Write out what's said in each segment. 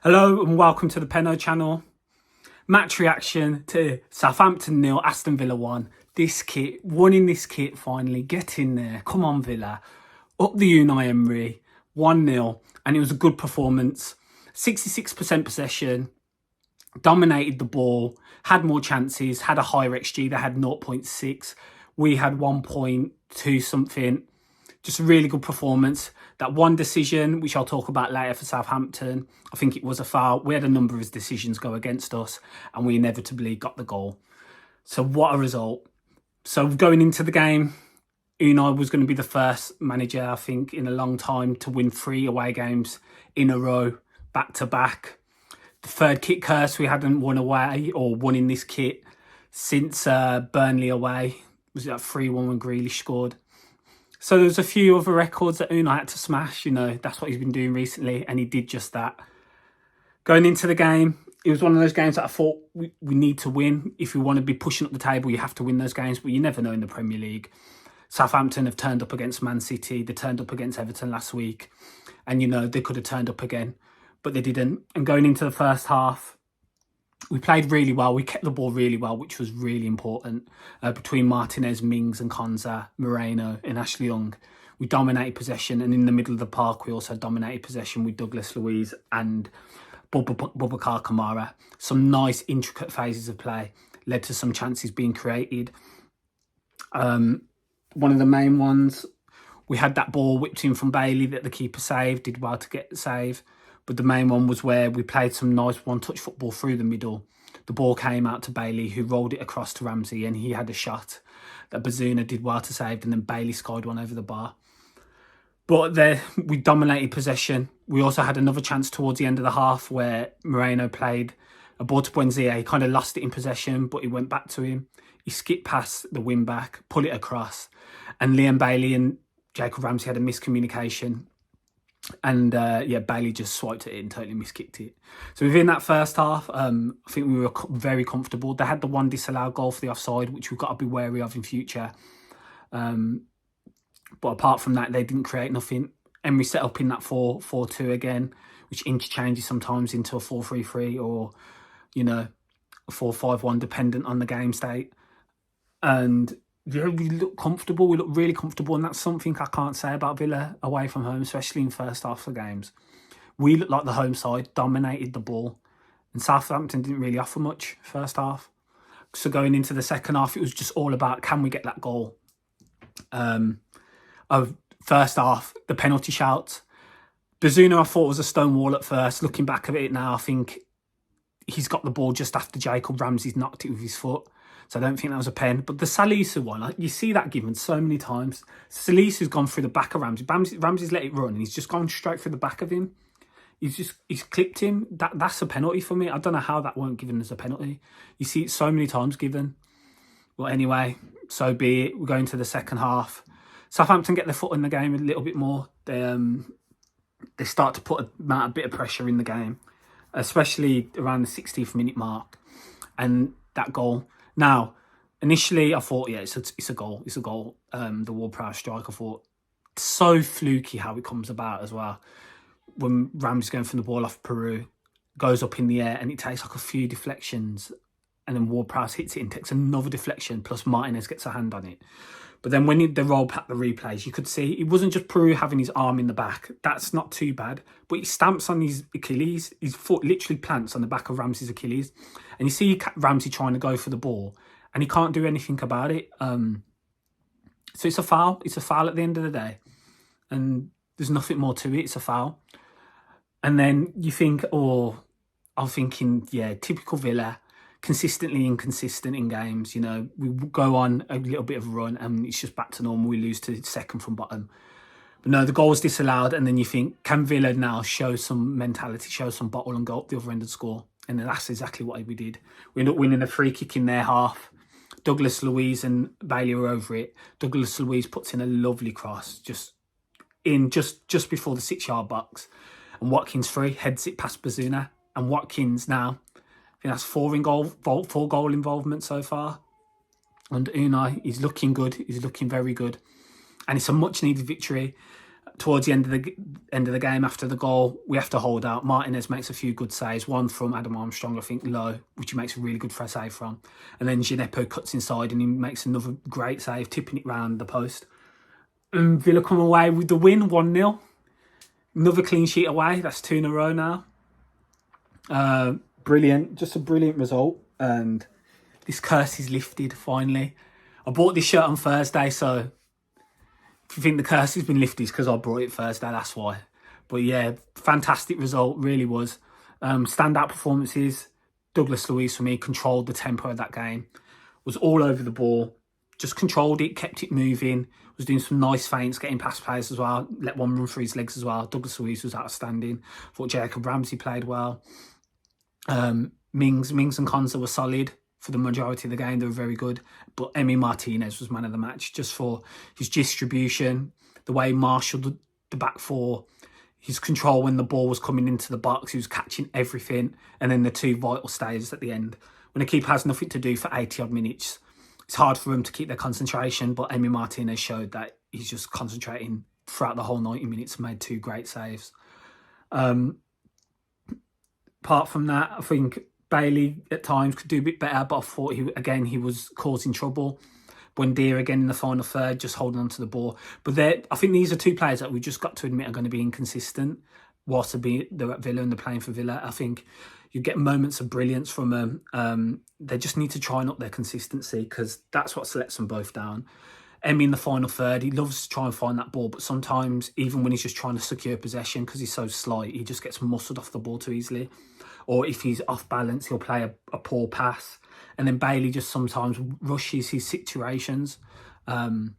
Hello and welcome to the Penno channel. Match reaction to Southampton 0, Aston Villa 1. This kit, winning this kit finally, get in there. Come on Villa. Up the Emery, 1-0, and it was a good performance. 66% possession, dominated the ball, had more chances, had a higher XG. They had 0.6. We had 1.2 something. Just a really good performance. That one decision, which I'll talk about later for Southampton, I think it was a foul. We had a number of decisions go against us and we inevitably got the goal. So what a result. So going into the game, Unai was going to be the first manager, I think, in a long time to win 3 away games in a row, back to back. The third kit curse, we hadn't won away or won in this kit since Burnley away. Was that 3-1 when Grealish scored? So there's a few other records that Unai had to smash. You know, that's what he's been doing recently, and he did just that. Going into the game, it was one of those games that I thought we need to win. If you want to be pushing up the table, you have to win those games, but you never know in the Premier League. Southampton have turned up against Man City. They turned up against Everton last week. And, you know, they could have turned up again, but they didn't. And going into the first half, we played really well. We kept the ball really well, which was really important. Between Martinez, Mings and Konza, Moreno and Ashley Young, we dominated possession. And in the middle of the park, we also dominated possession with Douglas Luiz and Boubacar Kamara. Some nice, intricate phases of play led to some chances being created. One of the main ones, we had that ball whipped in from Bailey that the keeper saved, did well to get the save. But the main one was where we played some nice one-touch football through the middle. The ball came out to Bailey, who rolled it across to Ramsey, and he had a shot that Bazuna did well to save, and then Bailey skied one over the bar. But there, we dominated possession. We also had another chance towards the end of the half where Moreno played a ball to Buendia. He kind of lost it in possession, but it went back to him. He skipped past the wing-back, pulled it across, and Liam Bailey and Jacob Ramsey had a miscommunication. And Bailey just swiped it in, totally miskicked it. So within that first half, I think we were very comfortable. They had the one disallowed goal for the offside, which we've got to be wary of in future. But apart from that, they didn't create nothing. Emery set up in that 4-4-2 again, which interchanges sometimes into a 4-3-3 or, you know, a 4-5-1, dependent on the game state. And yeah, we look comfortable. We look really comfortable, and that's something I can't say about Villa away from home, especially in first half of games. We looked like the home side, dominated the ball, and Southampton didn't really offer much first half. So going into the second half, it was just all about, can we get that goal? Of first half, the penalty shout. Bazuna, I thought, was a stone wall at first. Looking back at it now, I think he's got the ball just after Jacob Ramsey's knocked it with his foot. So I don't think that was a pen. But the Salisu one, you see that given so many times. Salisu's gone through the back of Ramsey. Ramsey's let it run, and he's just gone straight through the back of him. He's clipped him. That's a penalty for me. I don't know how that weren't given as a penalty. You see it so many times given. Well, anyway, so be it. We're going to the second half. Southampton get their foot in the game a little bit more. They start to put a bit of pressure in the game, especially around the 60th minute mark. And that goal. Now, initially, I thought, yeah, it's a goal. It's a goal. The Ward-Prowse strike, I thought, so fluky how it comes about as well. When Ramsey's going from the ball off Peru, goes up in the air, and it takes like a few deflections, and then Ward-Prowse hits it and takes another deflection, plus Martinez gets a hand on it. But then when they roll back the replays, you could see it wasn't just Peru having his arm in the back. That's not too bad. But he stamps on his Achilles. His foot literally plants on the back of Ramsey's Achilles. And you see Ramsey trying to go for the ball, and he can't do anything about it. So it's a foul. It's a foul at the end of the day. And there's nothing more to it. It's a foul. And then you think, I'm thinking, yeah, typical Villa. Consistently inconsistent in games. You know, we go on a little bit of a run and it's just back to normal. We lose to second from bottom. But no, the goal was disallowed, and then you think, can Villa now show some mentality, show some bottle and go up the other end and score? And that's exactly what we did. We ended up winning a free kick in their half. Douglas Luiz and Bailey were over it. Douglas Luiz puts in a lovely cross just before the 6-yard box. And Watkins free, heads it past Bazuna. And Watkins now, I think that's 4 goal involvement so far. And Unai, he's looking good. He's looking very good. And it's a much needed victory. Towards the end of the game, after the goal, we have to hold out. Martinez makes a few good saves. One from Adam Armstrong, I think, low, which he makes a really good save from. And then Gineppo cuts inside and he makes another great save, tipping it round the post. And Villa come away with the win, 1-0. Another clean sheet away. That's 2 in a row now. Brilliant. Just a brilliant result. And this curse is lifted, finally. I bought this shirt on Thursday, so if you think the curse has been lifted, it's because I brought it Thursday, that's why. But yeah, fantastic result, really was. Standout performances. Douglas Luiz, for me, controlled the tempo of that game. Was all over the ball. Just controlled it, kept it moving. Was doing some nice feints, getting past players as well. Let one run through his legs as well. Douglas Luiz was outstanding. Thought Jacob Ramsey played well. Mings and Konsa were solid for the majority of the game. They were very good. But Emery Martinez was man of the match just for his distribution, the way he marshalled the back four, his control when the ball was coming into the box. He was catching everything. And then the 2 vital stays at the end. When a keeper has nothing to do for 80-odd minutes, it's hard for them to keep their concentration. But Emery Martinez showed that he's just concentrating throughout the whole 90 minutes and made 2 great saves. Apart from that, I think Bailey at times could do a bit better, but I thought he was causing trouble. Buendia again in the final third, just holding on to the ball. But I think these are 2 players that we just got to admit are going to be inconsistent whilst they're at Villa and they're playing for Villa. I think you get moments of brilliance from them. They just need to try and up their consistency because that's what lets them both down. Emmy in the final third, he loves to try and find that ball, but sometimes even when he's just trying to secure possession because he's so slight, he just gets muscled off the ball too easily. Or if he's off balance, he'll play a poor pass. And then Bailey just sometimes rushes his situations. When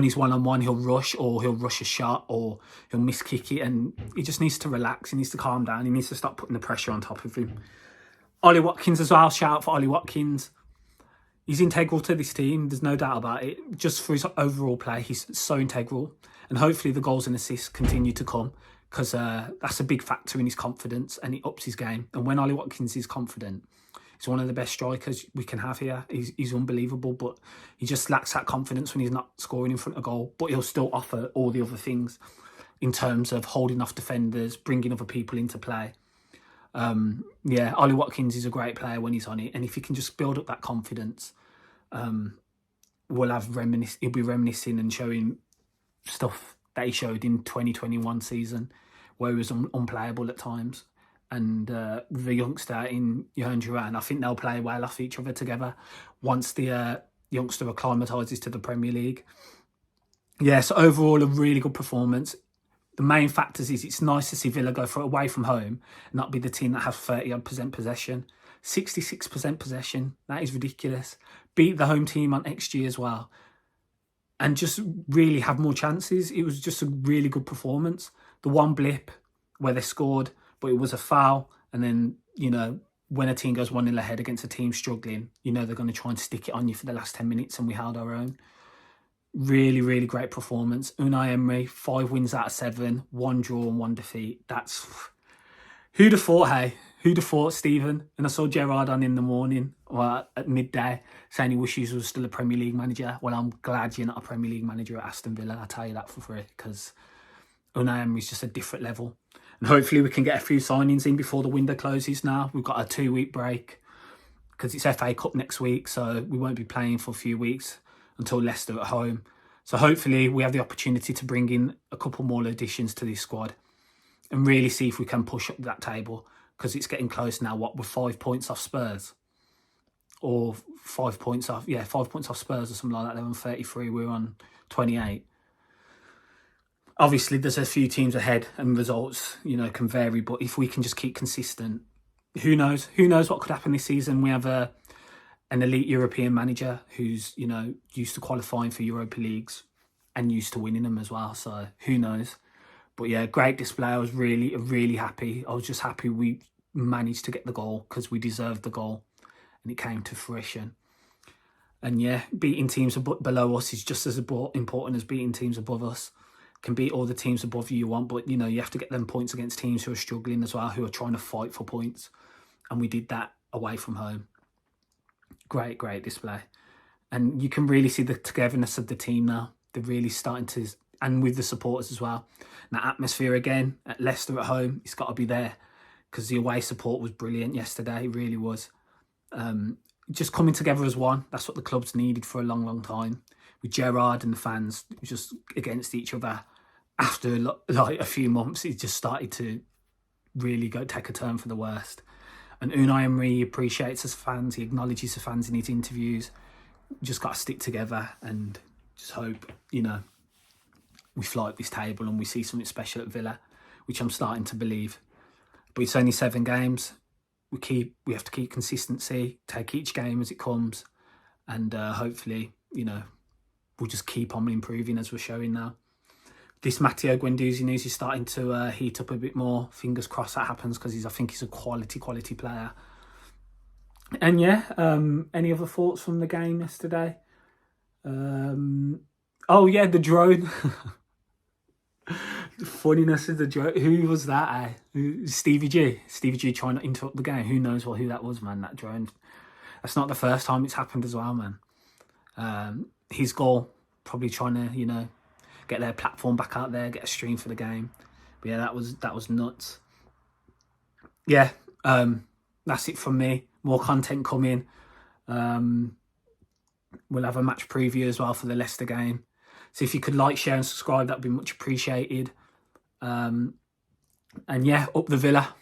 he's one-on-one, he'll rush or he'll rush a shot or he'll miss-kick it. And he just needs to relax. He needs to calm down. He needs to stop putting the pressure on top of him. Ollie Watkins as well. Shout out for Ollie Watkins. He's integral to this team. There's no doubt about it. Just for his overall play, he's so integral. And hopefully the goals and assists continue to come because that's a big factor in his confidence and it ups his game. And when Ollie Watkins is confident, he's one of the best strikers we can have here. He's unbelievable, but he just lacks that confidence when he's not scoring in front of goal. But he'll still offer all the other things in terms of holding off defenders, bringing other people into play. Ollie Watkins is a great player when he's on it. And if he can just build up that confidence, he'll be reminiscing and showing stuff that he showed in 2021 season where he was unplayable at times. And the youngster in Johan Duran, I think they'll play well off each other together once the youngster acclimatises to the Premier League. So overall, a really good performance. The main factors is it's nice to see Villa go for away from home and not be the team that has 30-odd% possession. 66% possession, that is ridiculous. Beat the home team on XG as well. And just really have more chances. It was just a really good performance. The one blip where they scored, but it was a foul. And then, when a team goes 1-0 ahead against a team struggling, they're going to try and stick it on you for the last 10 minutes and we held our own. Really, really great performance. Unai Emery, 5 wins out of 7, 1 draw and 1 defeat. That's... Who'd have thought, hey? Who'd have thought, Stephen? And I saw Gerrard on in the morning, or at midday, saying he wishes he was still a Premier League manager. Well, I'm glad you're not a Premier League manager at Aston Villa. I'll tell you that for free, because Unai Emery's just a different level. And hopefully we can get a few signings in before the window closes now. We've got a 2-week break because it's FA Cup next week, so we won't be playing for a few weeks until Leicester at home. So hopefully we have the opportunity to bring in a couple more additions to this squad and really see if we can push up that table because it's getting close now, we're 5 points off Spurs. Or 5 points off, 5 points off Spurs or something like that. They're on 33, we're on 28. Obviously, there's a few teams ahead and results, can vary. But if we can just keep consistent, who knows? Who knows what could happen this season? We have an elite European manager who's, used to qualifying for Europa Leagues and used to winning them as well. So who knows? But yeah, great display. I was really, really happy. I was just happy we managed to get the goal because we deserved the goal and it came to fruition. And yeah, beating teams below us is just as important as beating teams above us. Can beat all the teams above you want, but you have to get them points against teams who are struggling as well, who are trying to fight for points. And we did that away from home. Great, great display. And you can really see the togetherness of the team now. They're really starting to and with the supporters as well. And that atmosphere again at Leicester at home, it's got to be there, because the away support was brilliant yesterday. It really was. Just coming together as one. That's what the club's needed for a long, long time. With Gerrard and the fans just against each other. After like a few months, it just started to really take a turn for the worst. And Unai Emery appreciates his fans. He acknowledges the fans in his interviews. Just got to stick together and just hope, we fly up this table and we see something special at Villa, which I'm starting to believe. But it's only 7 games. We have to keep consistency, take each game as it comes, and hopefully, we'll just keep on improving as we're showing now. This Matteo Guendouzi news is starting to heat up a bit more. Fingers crossed that happens, because I think he's a quality player. And yeah, any other thoughts from the game yesterday? Oh yeah, the drone. The funniness of the drone. Who was that? Stevie G trying to interrupt the game. Who knows who that was, man? That drone. That's not the first time it's happened as well, man. His goal, probably trying to, get their platform back out there, get a stream for the game. But yeah, that was nuts. Yeah, that's it from me. More content coming. We'll have a match preview as well for the Leicester game. So if you could like, share and subscribe, that would be much appreciated. And yeah, up the Villa.